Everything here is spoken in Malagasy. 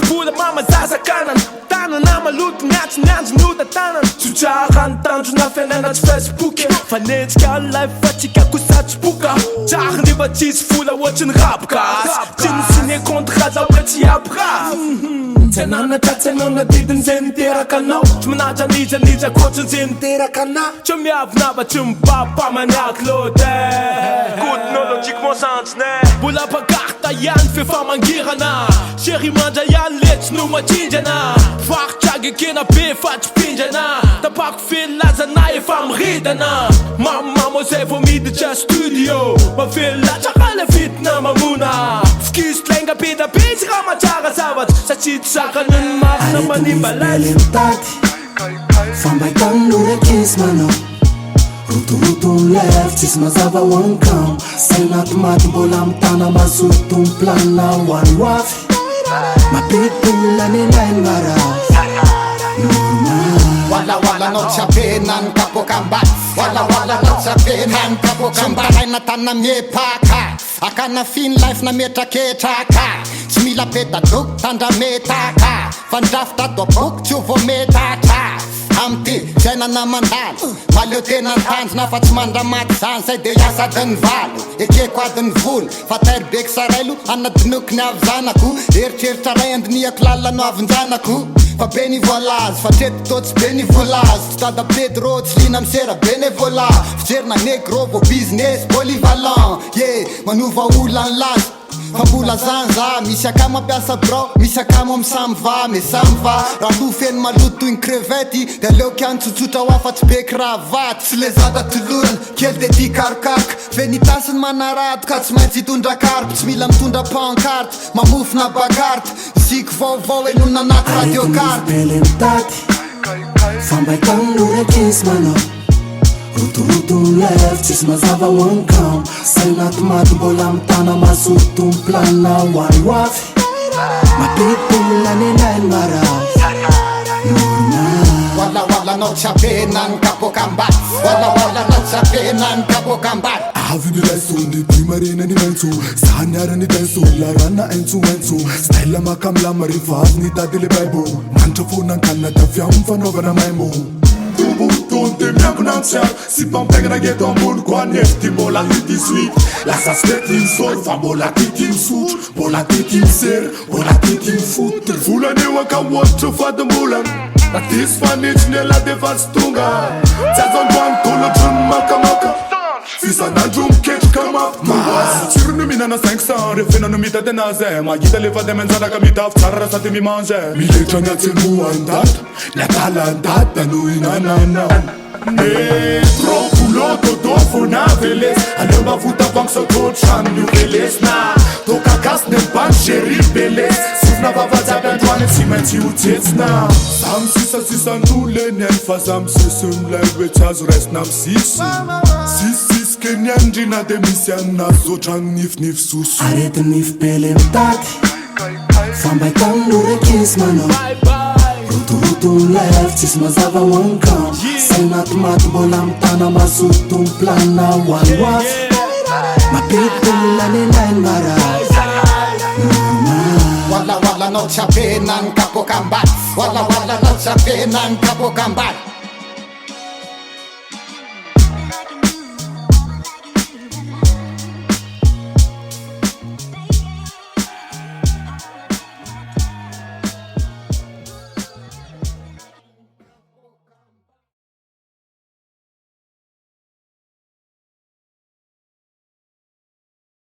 vola mamazazakanan tanana maloto miatsy mianjonota tanan tsodrarany tanjona fiainana tsy facebook fanetsika life fa tsika kosatsy-boka tsary nefa tsisy vola ohatry ny rabokas tsy nisine contrat laoka tsy abra tsy ananatra tsy anana didiny zay niteraka anao tsy manatra nijanija koatrin'zay niteraka ana tsy miavinava tsy mibapa maniaky lote technologiquement santsine mbola pakarta ihany fefa mangirana chéri mandra ihany letsy no matsindrana farotragekena be fa tsy pindrana tapako felilazana efa miridana mamamo zay vo miditra studio mafelilatra le vitina mamona skis tlenga pedapetsy raha matsara zavatry satria tsy sakany ny marina manimba lazy fambaitano rekisy manao rotoroto lef tsisy mazava hoanikamo sainaty maty mbola mitana mazoto miplanina hoany wafy mapipila nelainy marafy wala no chapenani kapokambati wala no chapenani kapokambati haina tanna miepaka akana fin life na metraketraka tsy mila pedadok tandra metaka fandrafitra dobok tsy vo metatra amty fiainana mandalo maleo tena tanjona fa tsy mandramaty zany zay de iasatiny valo ekeko adiny vola fa tairybeky sarailo anadinokony avy zanako eritreritra ray andiniako lalano avin-janako fa bénévolazy fa treto totsy bénévolazy tsy tada pedro tsy lina misera bénévola fijerina negro vo business polyvalent manova olany lazy fa mbola zany za misy akamo mampiasa bro misy akamo amy SAMVA me SAMVA raha lo feny maloto toy ny crevety de aleoko ihany tsotsotra ho afa tsy be cravaty sy le zata tolorana kely de ty karokaroko fenitasiny manarato ka tsy maintsy hitondra karpo tsy mila mitondra pancarte mamofona bakarte ziky vaovao enona anaty radiokarte bele mitaty fambaitano rekisy manao rotoroto lef tsisy mazava hoanikamo sainaty maty mbola mitana mazoto miplanina hoany wafy mapipila nelainy marafy wala no chapenani kapokambati wala no chapenani kapokambati avy niraisondy ty marinany maintso zany arany dainso larana aintsoaintso style makamilama rivavy nitady le bible manitra fonankanina davy amy fanaovana maimbo tonte miambonantsiako sy mpampegna geto ambony koa nefty mbola i18 lasa stety misolo fa mbola tity misotro mbola tity misery mbola tity mifoty volaneo akamoatro fadimbolana na tisy fanitsiny ela defa tsy tonga tsy azandroany tolotrony makamaka fisanandro miketroka mafy tsirony minana 500 refenano mitady anazy mahita le fady amanjanaka mitafy tsara raha sady mimanzy miletra ny atsemoandata ny atalandata no inanana Metro boulot dodo fona veles aleo mavotavagny sakotrano nio velesina tokagasy ny bank géri beles sofina vavajaby androany tsy maintsy hotsetsina za misisasisan'oleny any fa za misesy milay hoe tsy azo raisina misisy sisisike ny andrina de misy aninazy zotragno nifinify soso arety nify bele mitaty fambaitano rekisy manao rotoroto lef tsisy mazava hoanikamo sainaty maty mbola mitana mazoto miplanina hoany wafy mapipila nelainy marafy wala no chapenani kapokambati wala no chapenani kapokambati